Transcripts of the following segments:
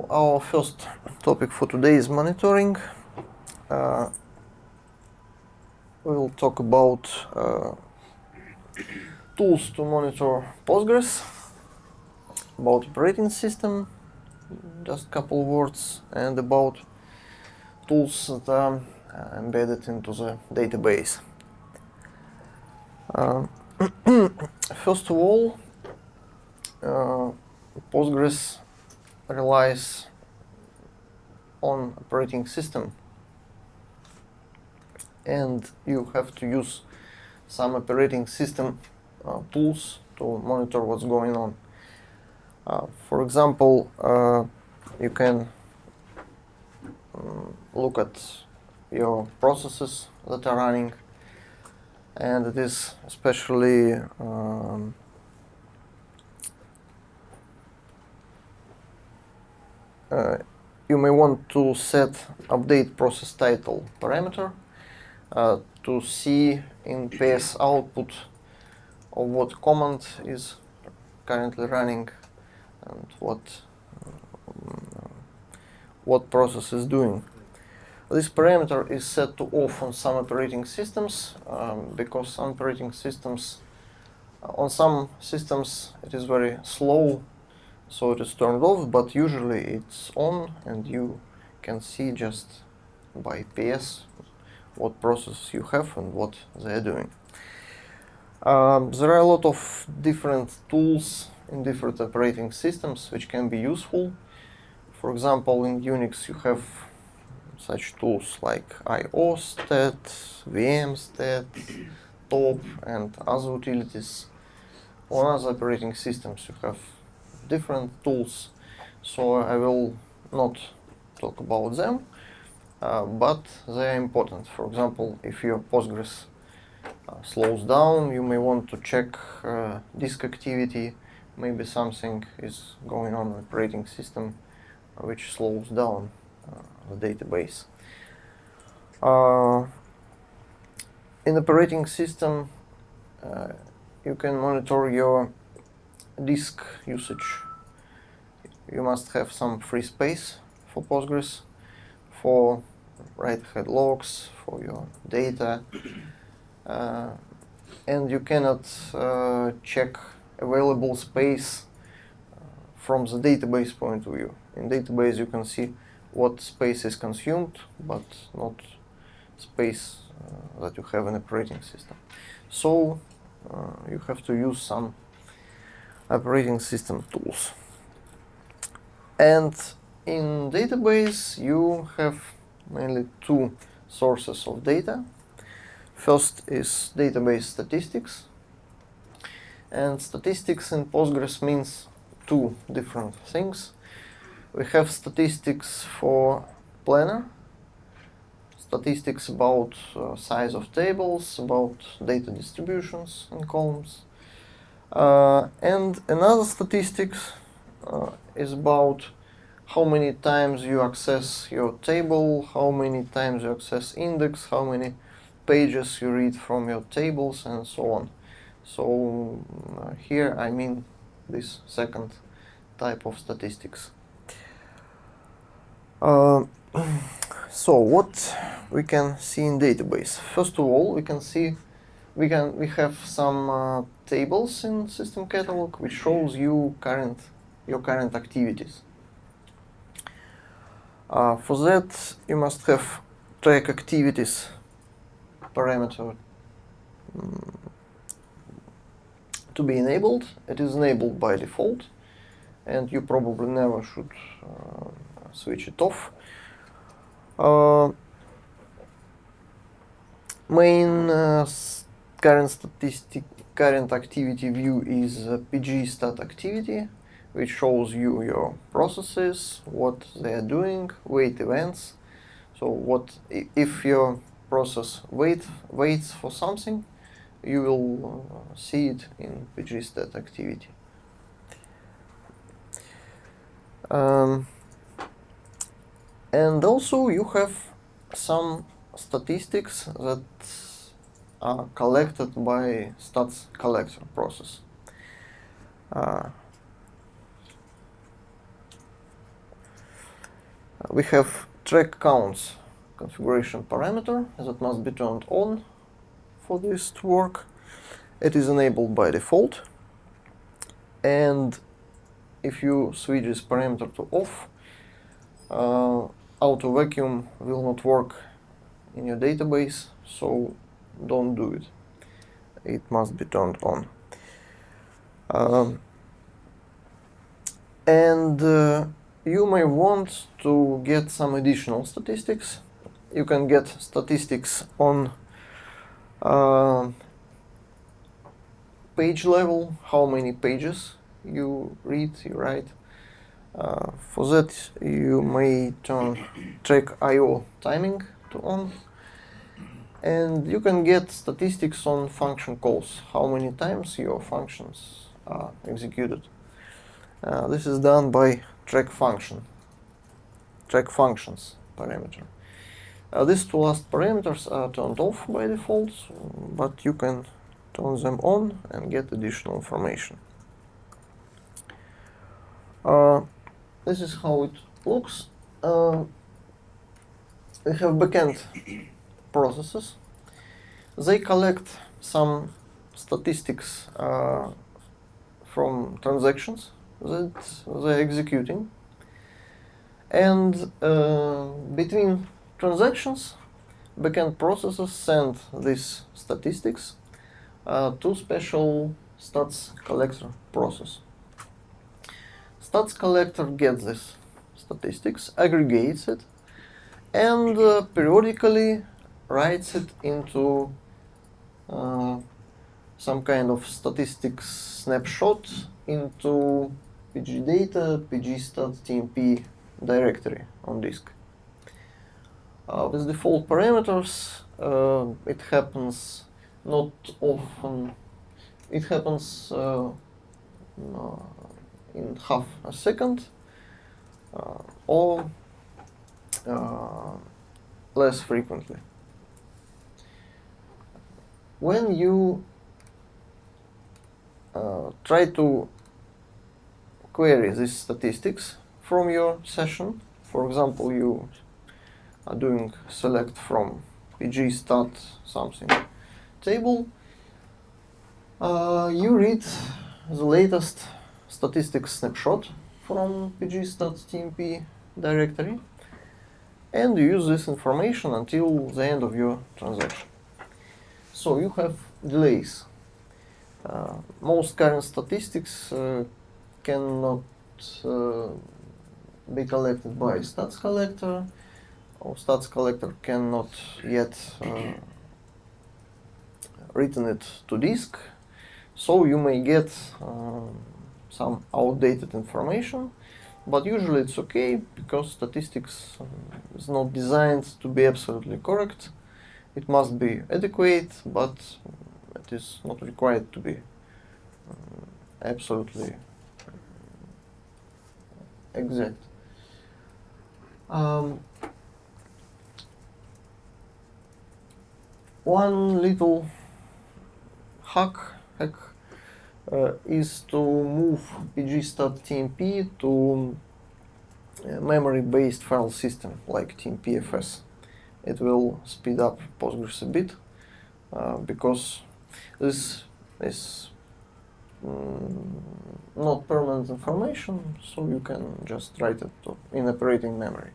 our first topic for today is monitoring. We will talk about tools to monitor Postgres, about operating system, just a couple words, and about tools that are embedded into the database. First of all, Postgres relies on operating system, and you have to use some operating system tools to monitor what's going on. For example, you can look at your processes that are running, and it is especially you may want to set update process title parameter to see in PS output of what command is currently running and what process is doing. This parameter is set to off on some operating systems because some operating systems, on some systems it is very slow, so it is turned off, but usually it's on and you can see just by PS what process you have and what they are doing. There are a lot of different tools in different operating systems which can be useful. For example, in Unix you have such tools like IOstat, VMstat, top, and other utilities. On other operating systems you have different tools, so I will not talk about them, but they are important. For example, if your Postgres slows down, you may want to check disk activity. Maybe something is going on in the operating system which slows down the database. In operating system, you can monitor your disk usage. You must have some free space for Postgres, for write-ahead logs, for your data, and you cannot check available space from the database point of view. In database you can see what space is consumed, but not space that you have in operating system. So you have to use some operating system tools. And in database you have mainly two sources of data. First is database statistics, and statistics in Postgres means two different things. We have statistics for planner, statistics about size of tables, about data distributions in columns, and another statistics is about how many times you access your table, how many times you access index, how many pages you read from your tables, and so on. So here I mean this second type of statistics. So what we can see in database? First of all, we can see we have some tables in system catalog which shows you your current activities. For that you must have track activities parameter to be enabled. It is enabled by default, and you probably never should switch it off. Main current activity view is pgstat activity, which shows you your processes, what they are doing, wait events. So what if your process waits for something, you will see it in pgstat activity. And also you have some statistics that are collected by stats collector process. We have track counts configuration parameter that must be turned on for this to work. It is enabled by default, and if you switch this parameter to off, auto vacuum will not work in your database, so don't do it. It must be turned on. You may want to get some additional statistics. You can get statistics on page level, how many pages you read, you write. For that, you may turn track IO timing to on, and you can get statistics on function calls, how many times your functions are executed. This is done by track functions parameter. These two last parameters are turned off by default, but you can turn them on and get additional information. This is how it looks. We have backend processes. They collect some statistics from transactions that they're executing. And between transactions, backend processes send these statistics to special stats collector process. Stats collector gets this statistics, aggregates it, and periodically writes it into some kind of statistics snapshot into pgData, pgstat.tmp directory on disk. With default parameters, it happens not often. It happens in half a second or less frequently. When you try to query these statistics from your session, for example, you are doing select from pgstat something table, you read the latest statistics snapshot from pgstat.tmp directory, and you use this information until the end of your transaction. So you have delays. Most current statistics cannot be collected by stats collector, or stats collector cannot yet written it to disk, so you may get some outdated information, but usually it's okay because statistics is not designed to be absolutely correct. It must be adequate, but it is not required to be absolutely exact. One little hack is to move pgstat.tmp to a memory-based file system like tmpfs. It will speed up Postgres a bit because this is not permanent information, so you can just write it in operating memory.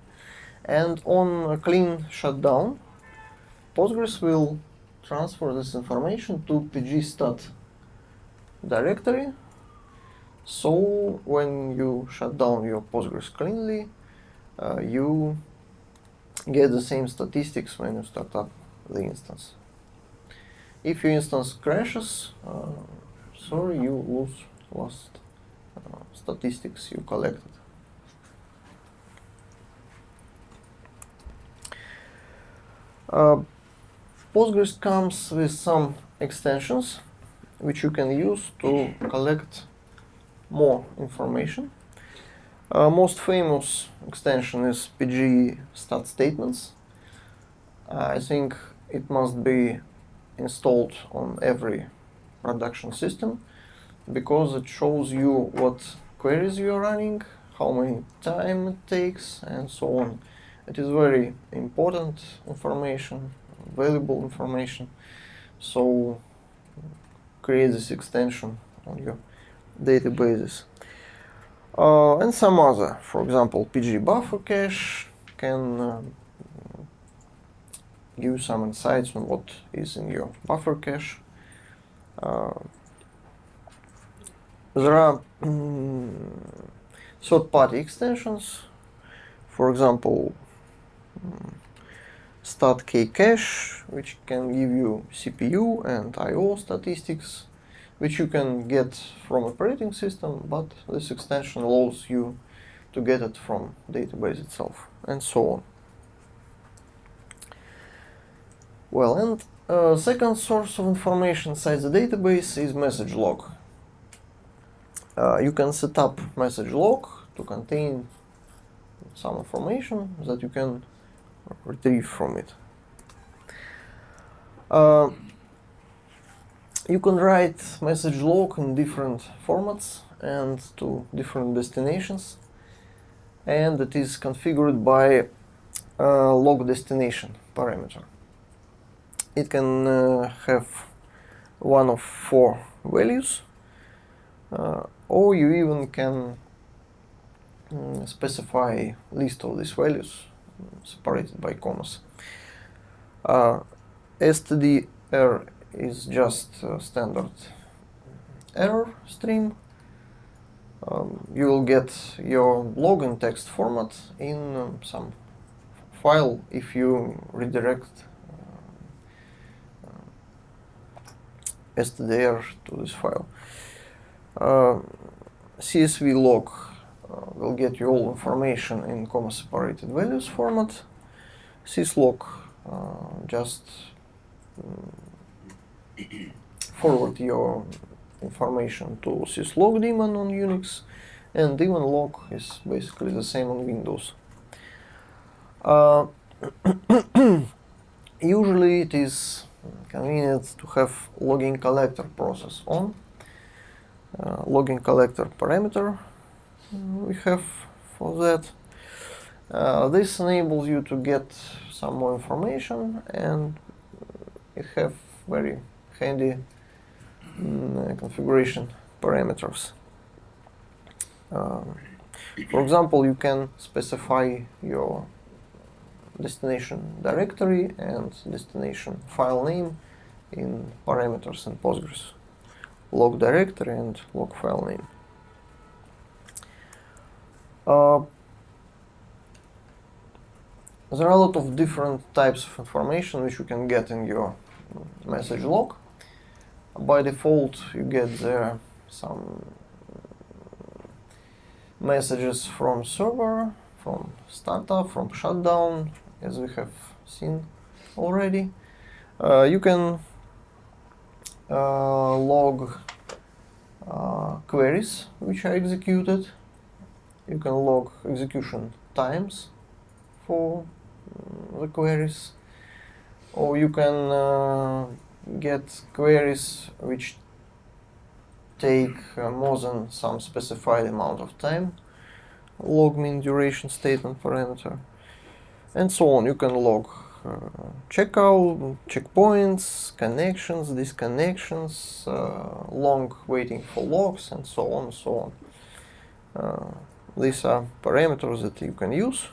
And on a clean shutdown, Postgres will transfer this information to pgstat directory, so when you shut down your Postgres cleanly, you get the same statistics when you start up the instance. If your instance crashes, sorry, you lose last statistics you collected. Postgres comes with some extensions which you can use to collect more information. Most famous extension is pgstat statements. I think it must be installed on every production system because it shows you what queries you are running, how many time it takes, and so on. It is very important information, valuable information. So create this extension on your databases. And some other, for example, pgBuffer cache can give you some insights on what is in your buffer cache. There are third-party extensions, for example, statKcache, which can give you CPU and I/O statistics, which you can get from operating system, but this extension allows you to get it from database itself, and so on. Well, and second source of information inside the database is message log. You can set up message log to contain some information that you can retrieve from it. You can write message log in different formats and to different destinations, and it is configured by log destination parameter. It can have one of 4 values, or you even can specify list of these values separated by commas. stdr is just a standard error stream. You will get your log in text format in some file if you redirect stdr to this file. CSV log will get you all information in comma separated values format. syslog just forward your information to syslog daemon on Unix, and daemon log is basically the same on Windows. Usually it is convenient to have logging collector process on. Logging collector parameter we have for that. This enables you to get some more information, and it have very handy configuration parameters. For example, you can specify your destination directory and destination file name in parameters in Postgres. Log directory and log file name. There are a lot of different types of information which you can get in your message log. By default, you get there some messages from server, from startup, from shutdown, as we have seen already. You can log queries which are executed. You can log execution times for the queries, or you can get queries which take more than some specified amount of time, log min duration statement parameter, and so on. You can log checkout, checkpoints, connections, disconnections, long waiting for logs, and so on and so on. These are parameters that you can use.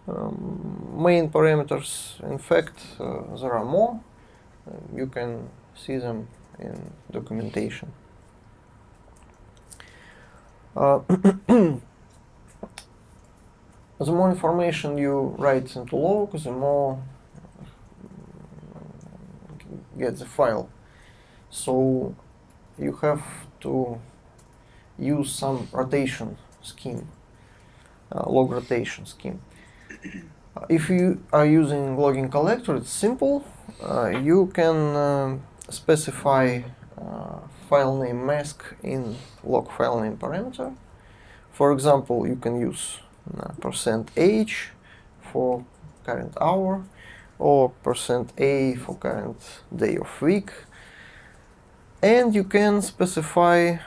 Main parameters, in fact, there are more. You can see them in documentation. The more information you write into log, the more get the file. So you have to use some rotation scheme, log rotation scheme. If you are using logging collector, it's simple. You can specify file name mask in log file name parameter. For example, you can use %h for current hour, or %a for current day of week, and you can specify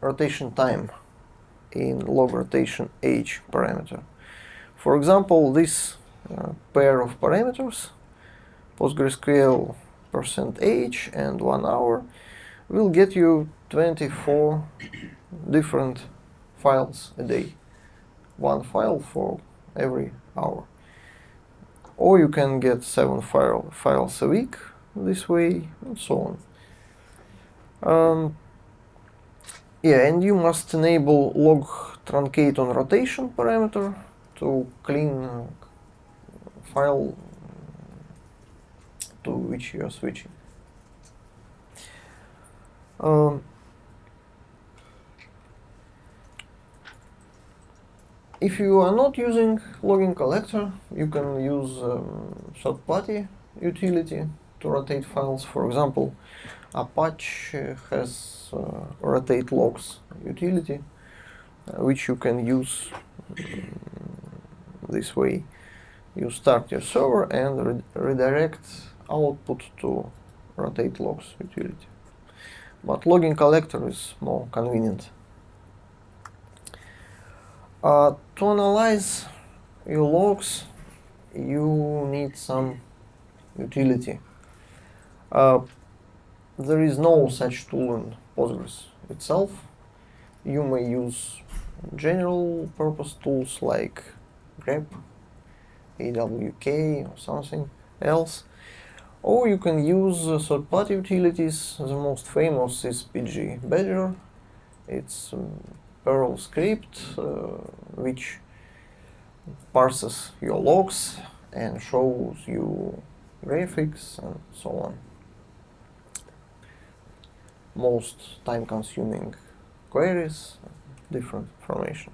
rotation time in log rotation age parameter. For example, this pair of parameters, PostgreSQL %age and 1 hour, will get you 24 different files a day. One file for every hour. Or you can get 7 files a week this way, and so on. Yeah, and you must enable log truncate on rotation parameter to clean file to which you are switching. If you are not using logging collector, you can use third-party utility to rotate files. For example, Apache has rotate logs utility, which you can use this way. You start your server and redirect output to rotate logs utility. But logging collector is more convenient. To analyze your logs, you need some utility. There is no such tool in Postgres itself. You may use general purpose tools like grep, awk, or something else. Or you can use third-party utilities. The most famous is pgBadger. It's Perl script which parses your logs and shows you graphics and so on. Most time-consuming queries, different information.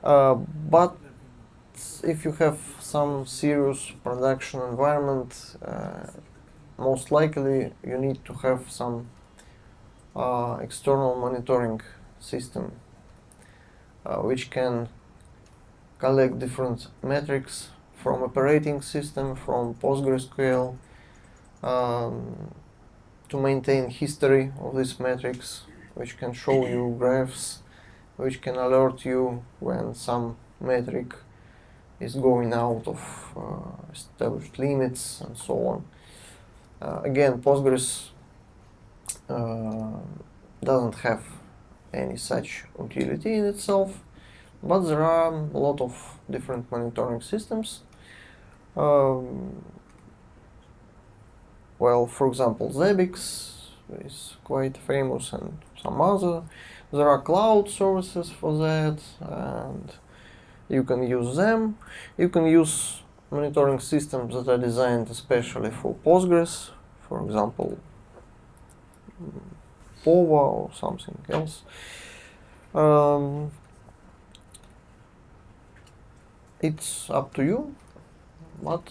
But if you have some serious production environment, most likely you need to have some external monitoring system which can collect different metrics from operating system, from PostgreSQL, to maintain history of these metrics, which can show you graphs, which can alert you when some metric is going out of established limits and so on. Again, Postgres doesn't have any such utility in itself, but there are a lot of different monitoring systems. Well, for example, Zabbix is quite famous, and some other. There are cloud services for that, and you can use them. You can use monitoring systems that are designed especially for Postgres, for example, Pova or something else. It's up to you, but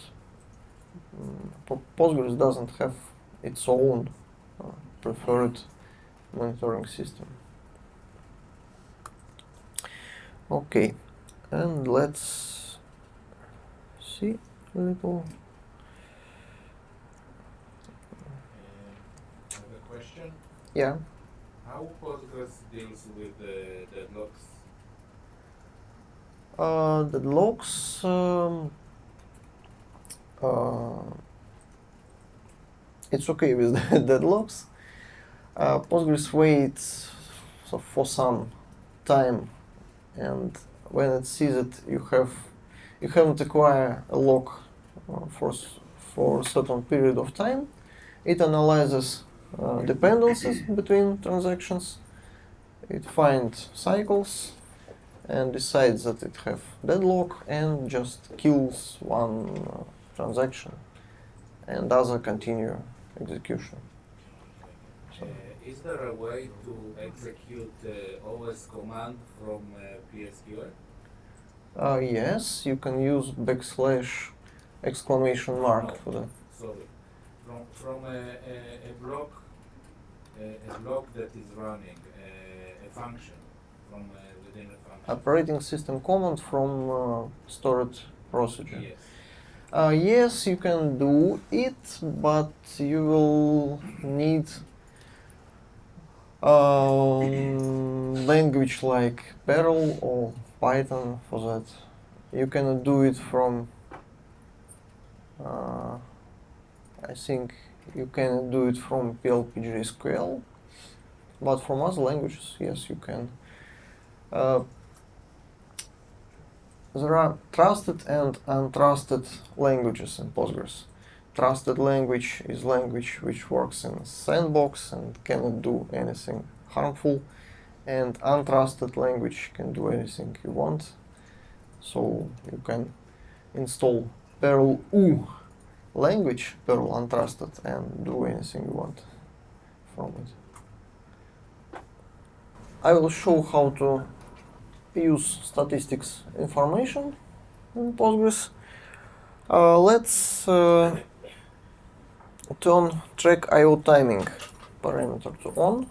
Postgres doesn't have its own preferred monitoring system. Okay, and let's see a little. I have a question. Yeah. How Postgres deals with deadlocks? Deadlocks. It's okay with the deadlocks. Postgres waits for some time, and when it sees it, you haven't acquired a lock for a certain period of time. It analyzes dependencies between transactions. It finds cycles and decides that it have deadlock and just kills one transaction, and other continue execution. So. Is there a way to execute the OS command from PSQL? Yes, you can use / exclamation mark for that. Sorry, from a block that is running a function from within a function. Operating system command from stored procedure. Yes. Yes, you can do it, but you will need Language like Perl or Python for that. You cannot do it from, I think you can do it from pgSQL, but from other languages, yes, you can. There are trusted and untrusted languages in Postgres. Trusted language is language which works in a sandbox and cannot do anything harmful, and untrusted language can do anything you want. So you can install Perl U language, Perl untrusted, and do anything you want from it. I will show how to use statistics information in Postgres. Let's turn track IO timing parameter to on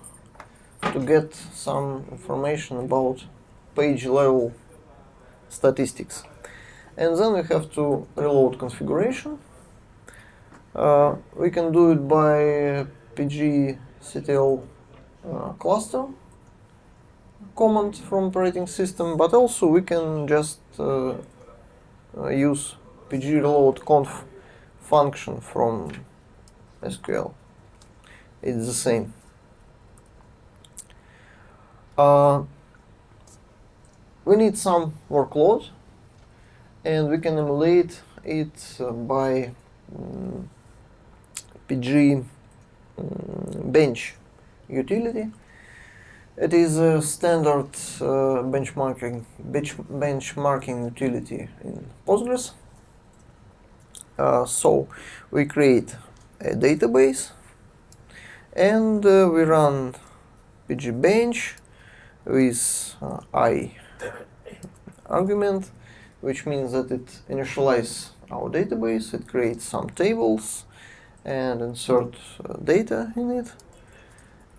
to get some information about page level statistics. And then we have to reload configuration. We can do it by pgCTL cluster command from operating system, but also we can just use pgreloadconf function from SQL. It's the same. We need some workload, and we can emulate it by pg bench utility. It is a standard benchmarking utility in Postgres. So we create a database, and we run pgbench with I argument, which means that it initializes our database, it creates some tables and insert data in it.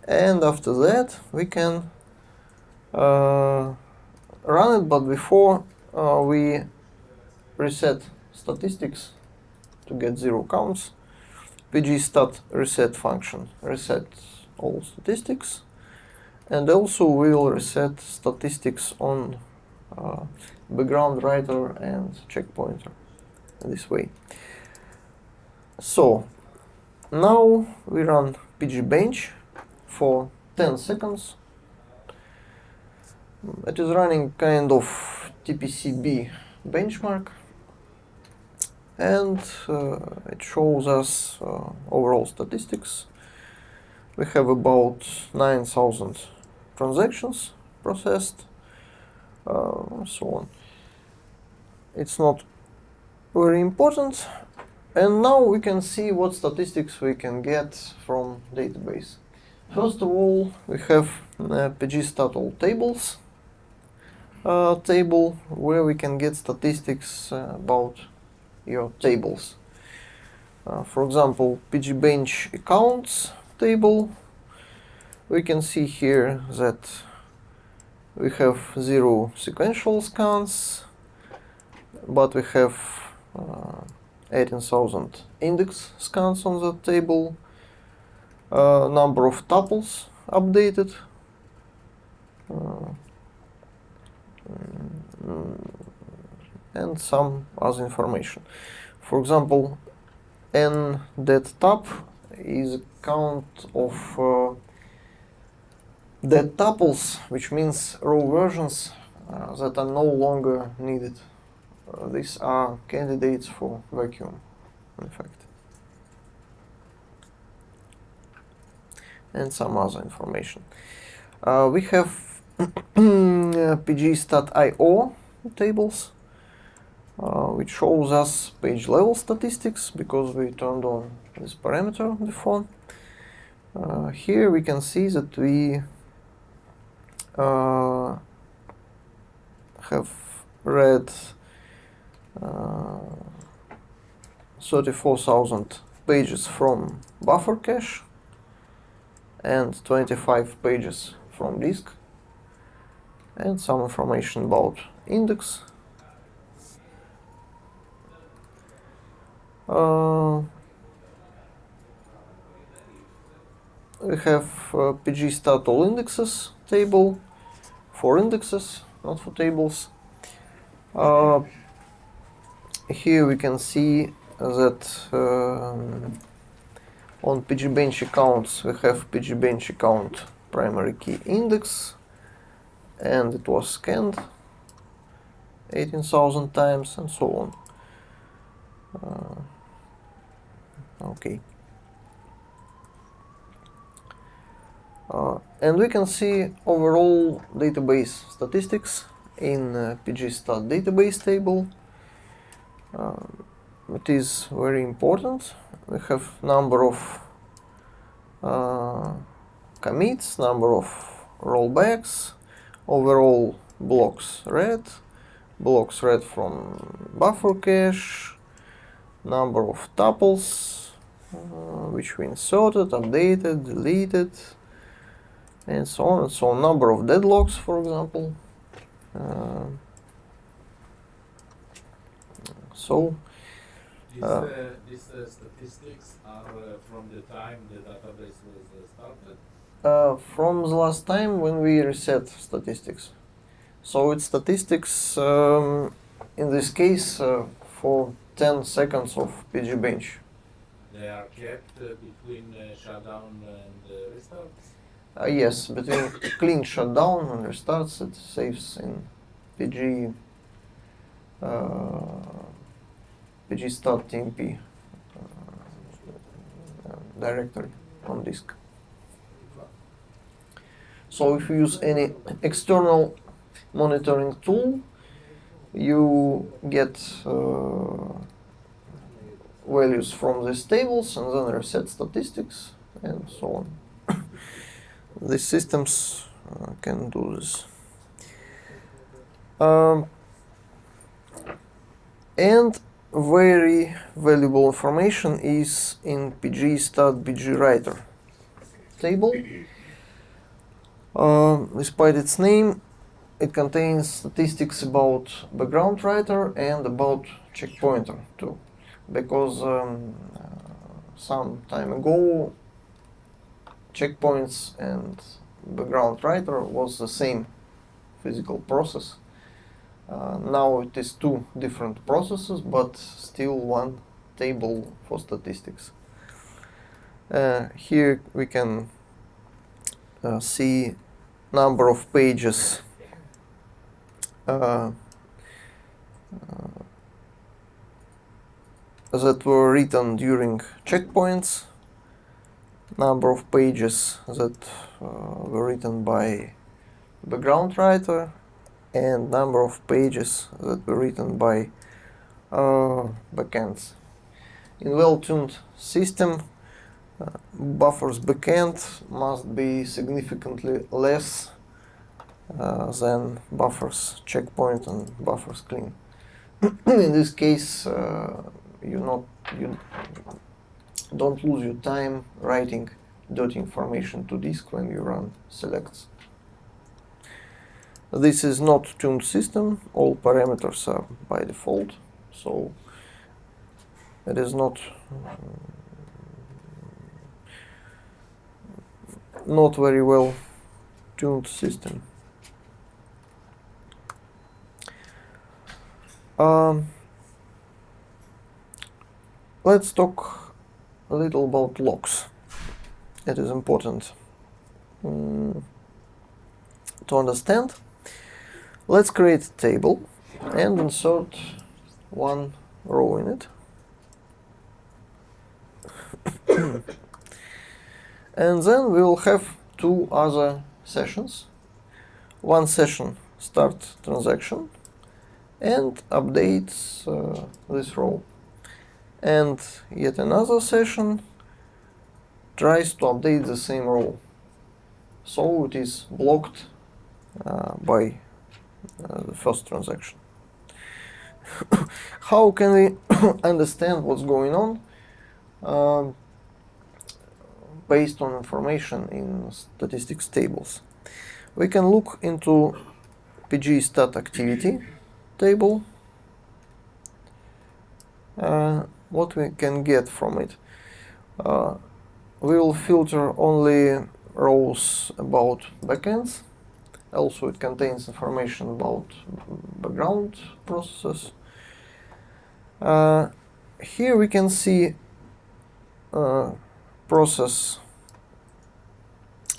And after that we can run it, but before we reset statistics to get 0 counts, pgstat reset function resets all statistics, and also we will reset statistics on background writer and checkpointer this way. So now we run pgbench for 10 seconds. It is running kind of TPCB benchmark, and it shows us overall statistics. We have about 9,000 transactions processed, so on. It's not very important. And now we can see what statistics we can get from database. First of all, we have pgstatal tables table where we can get statistics about your tables. For example, pgbench accounts table. We can see here that we have 0 sequential scans, but we have 18,000 index scans on that table. Number of tuples updated, and some other information. For example, n.deadTup is a count of dead tuples, which means row versions that are no longer needed. These are candidates for vacuum, in fact. And some other information. We have pgstat.io tables, which shows us page level statistics because we turned on this parameter before. Here we can see that we have read 34,000 pages from buffer cache and 25 pages from disk, and some information about index. we have pgstat all indexes table for indexes, not for tables. Here we can see that on pgbench accounts we have pgbench account primary key index, and it was scanned 18,000 times and so on. Okay. And we can see overall database statistics in pgstat database table. It is very important. We have number of commits, number of rollbacks, overall blocks read from buffer cache, number of tuples which we inserted, updated, deleted, and so on and so on. Number of deadlocks, for example. These statistics are from the time the database was started? From the last time when we reset statistics. So it's statistics, in this case, for 10 seconds of pgbench. They are kept between shutdown and restarts? Yes, between clean shutdown and restarts, it saves in pgstat tmp directory on disk. So if you use any external monitoring tool, you get values from these tables and then reset statistics and so on. These systems can do this. And very valuable information is in pgstat pgwriter table. Despite its name, it contains statistics about background writer and about checkpointer too, because some time ago checkpoints and background writer was the same physical process. Now it is two different processes, but still one table for statistics. Here we can see number of pages that were written during checkpoints, number of pages that were written by background writer, and number of pages that were written by backends. In well-tuned system, buffer's backend must be significantly less than buffer's checkpoint and buffer's clean. In this case, you don't lose your time writing dirty information to disk when you run selects. This is not tuned system. All parameters are by default, so it is not very well tuned system. Let's talk a little about logs. It is important to understand. Let's create a table and insert one row in it. And then we will have two other sessions. One session start transaction and updates this row. And yet another session tries to update the same row. So it is blocked by the first transaction. How can we understand what's going on? Based on information in statistics tables. We can look into pgstat activity table. What we can get from it. we will filter only rows about backends. Also, it contains information about background processes. Here we can see process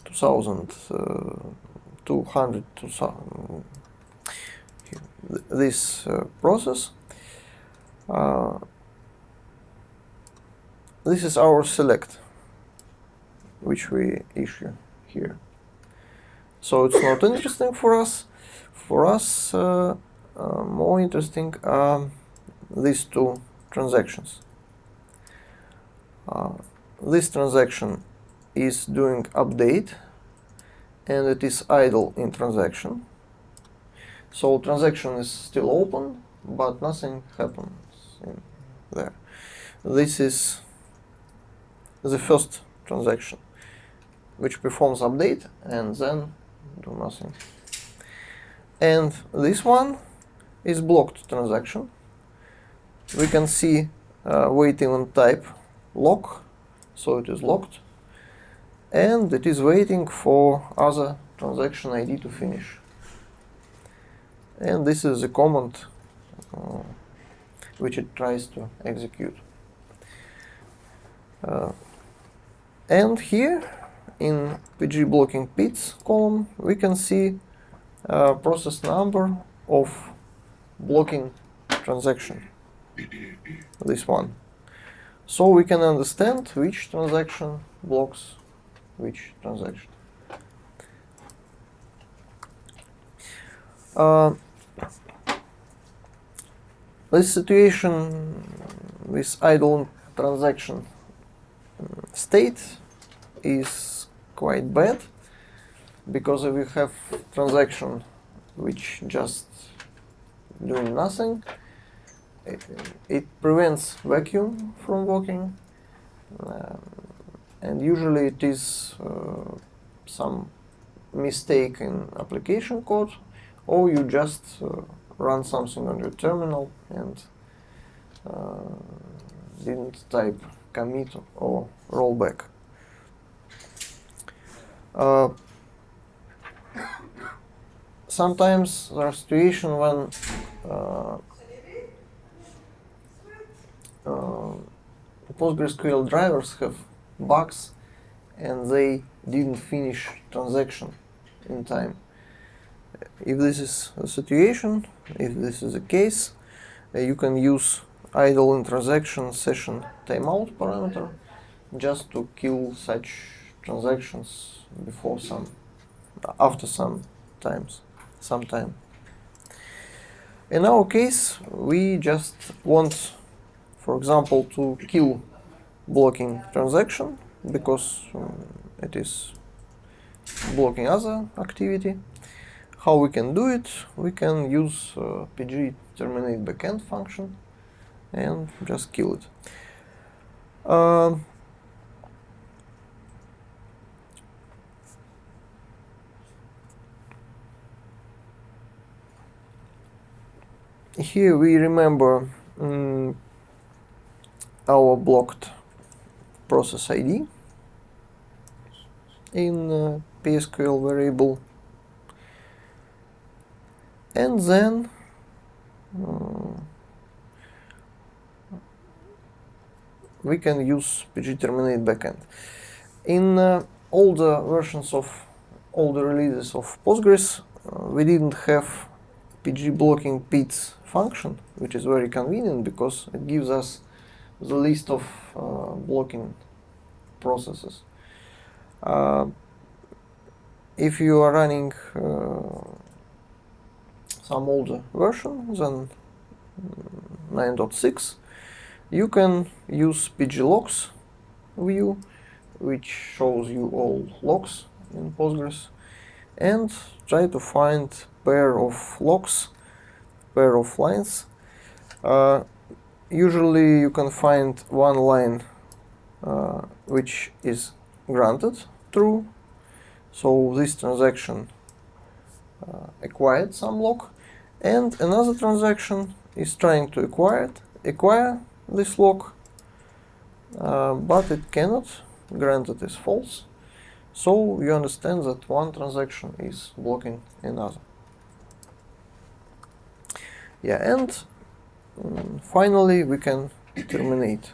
2200 this process. This is our select, which we issue here. So it's not interesting for us. For us, more interesting are these two transactions. This transaction is doing update, and it is idle in transaction. So transaction is still open, but nothing happens in there. This is the first transaction, which performs update and then do nothing. And this one is blocked transaction. We can see waiting on type lock, so it is locked, and it is waiting for other transaction ID to finish. And this is the command which it tries to execute. And here in pg blocking pits column we can see process number of blocking transaction, this one. So we can understand which transaction blocks which transaction. This situation with idle transaction state is quite bad, because if we have transaction which just doing nothing, it prevents vacuum from working, and usually it is some mistake in application code, or you just run something on your terminal and didn't type commit or rollback. Sometimes there are situations when PostgreSQL drivers have bugs and they didn't finish transaction in time. If this is a situation, if this is the case, you can use idle in transaction session timeout parameter just to kill such transactions after some time. In our case, we just want, for example, to kill blocking transaction because it is blocking other activity. How we can do it? We can use pg terminate backend function and just kill it. Here we remember our blocked process ID in PSQL variable, and then we can use pg terminate backend. In older versions of older releases of Postgres, we didn't have pg blocking pits function, which is very convenient because it gives us the list of blocking processes. If you are running some older version than 9.6, you can use pglogs view, which shows you all logs in Postgres, and try to find pair of logs, pair of lines. Usually you can find one line which is granted true, so this transaction acquired some log, and another transaction is trying to acquire this log, but it cannot granted is false. So you understand that one transaction is blocking another. Yeah, and finally we can terminate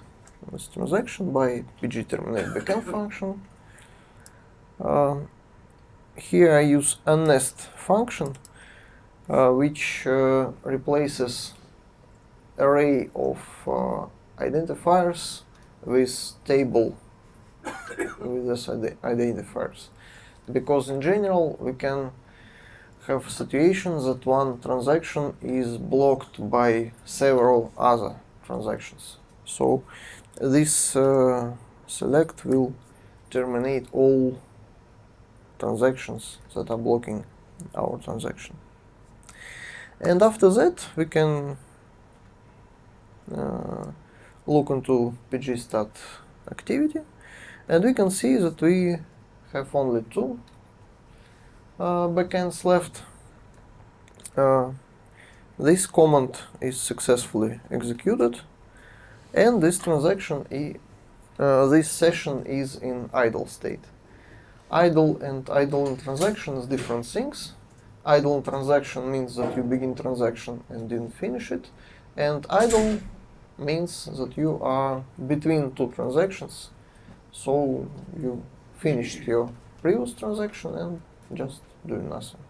this transaction by pgTerminateBackend function. Here I use unnest function, which replaces array of identifiers with table with this identifiers. Because in general we can have situations that one transaction is blocked by several other transactions. So this select will terminate all transactions that are blocking our transaction. And after that we can look into pgstat activity, and we can see that we have only two backends left. This command is successfully executed, and this transaction, this session is in idle state. Idle and idling transaction is different things. Idle transaction means that you begin transaction and didn't finish it, and idle means that you are between two transactions, so you finished your previous transaction and just doing nothing.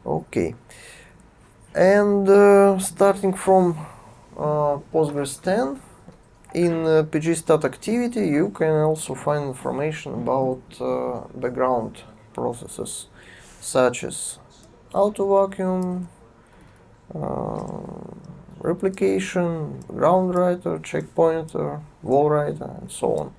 Okay, and starting from Postgres 10, in pgstat activity you can also find information about background processes such as auto-vacuum, replication, ground writer, checkpointer, wall writer, and so on.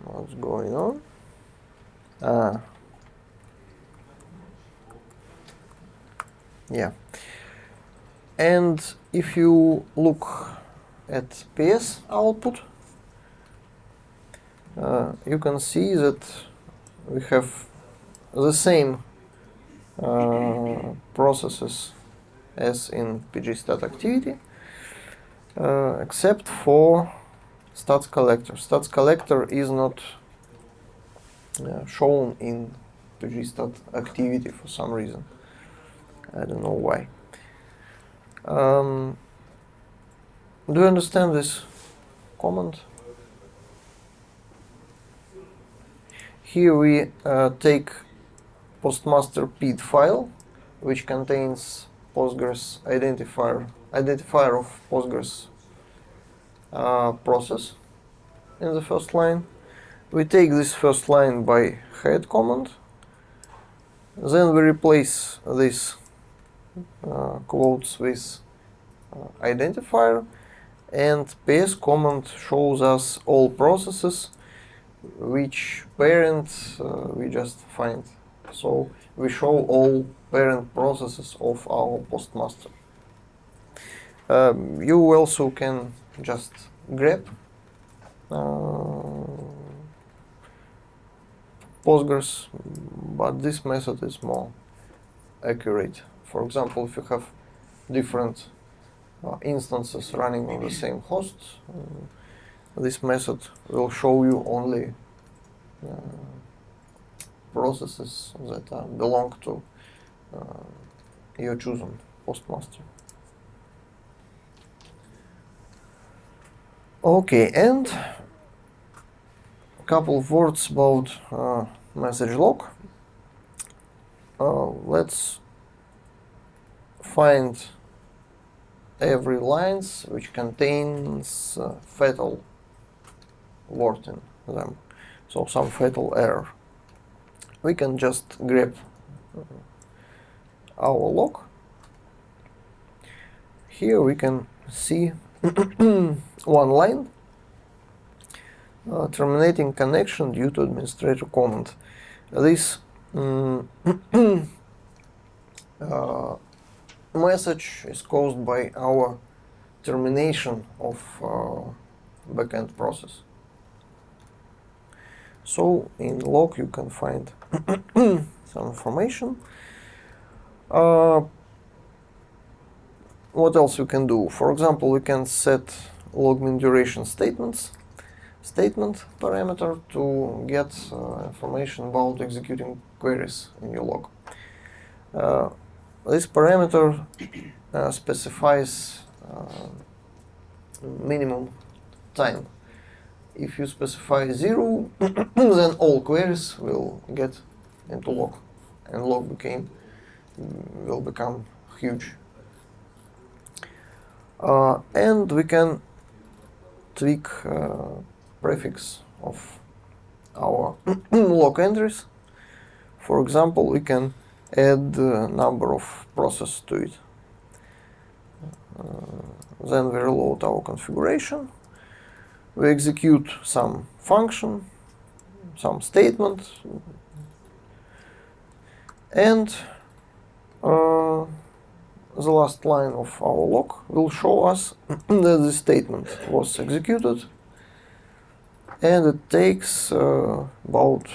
What's going on? Yeah. And if you look at PS output, you can see that we have the same processes as in pgstat activity, except for stats collector. Stats collector is not shown in pgstat activity for some reason. I don't know why. Do you understand this command? Here we take postmaster PID file, which contains Postgres identifier of Postgres process in the first line. We take this first line by head command. Then we replace this quotes with identifier, and ps command shows us all processes which parent we just find. So we show all parent processes of our postmaster. You also can just grep Postgres, but this method is more accurate. For example, if you have different instances running on the same host, this method will show you only processes that belong to your chosen postmaster. Okay, and a couple of words about message log. Let's find every lines which contains fatal word in them, so some fatal error. We can just grab our log. Here we can see one line, terminating connection due to administrator command. This message is caused by our termination of backend process. So in log you can find some information. What else we can do? For example, we can set logmin duration statement parameter to get information about executing queries in your log. This parameter specifies minimum time. If you specify 0, then all queries will get into log, and log will become huge. And we can tweak prefix of our log entries. For example, we can add the number of processes to it. Then we reload our configuration. We execute some function, some statement, and the last line of our log will show us that the statement was executed, and it takes about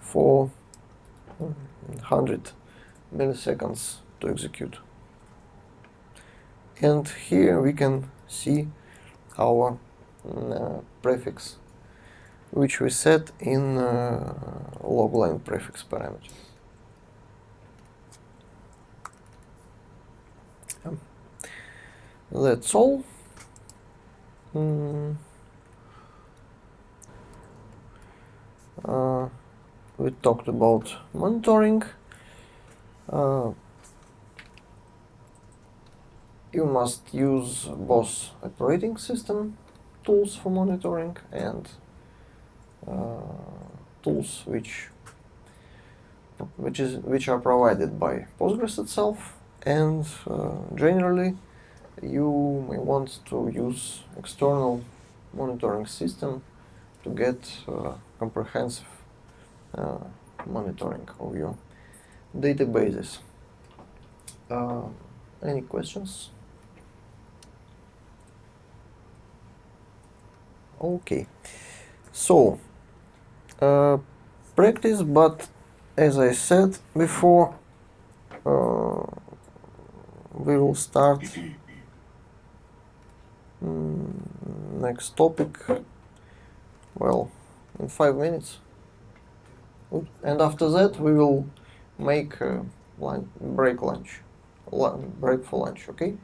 400 milliseconds to execute. And here we can see our prefix, which we set in log line prefix parameter. That's all. We talked about monitoring. You must use both operating system tools for monitoring and tools which are provided by Postgres itself, and generally you may want to use external monitoring system to get comprehensive monitoring of your databases. Any questions? Okay, so practice, but as I said before, we will start next topic, well, in 5 minutes. And after that we will make break for lunch, okay?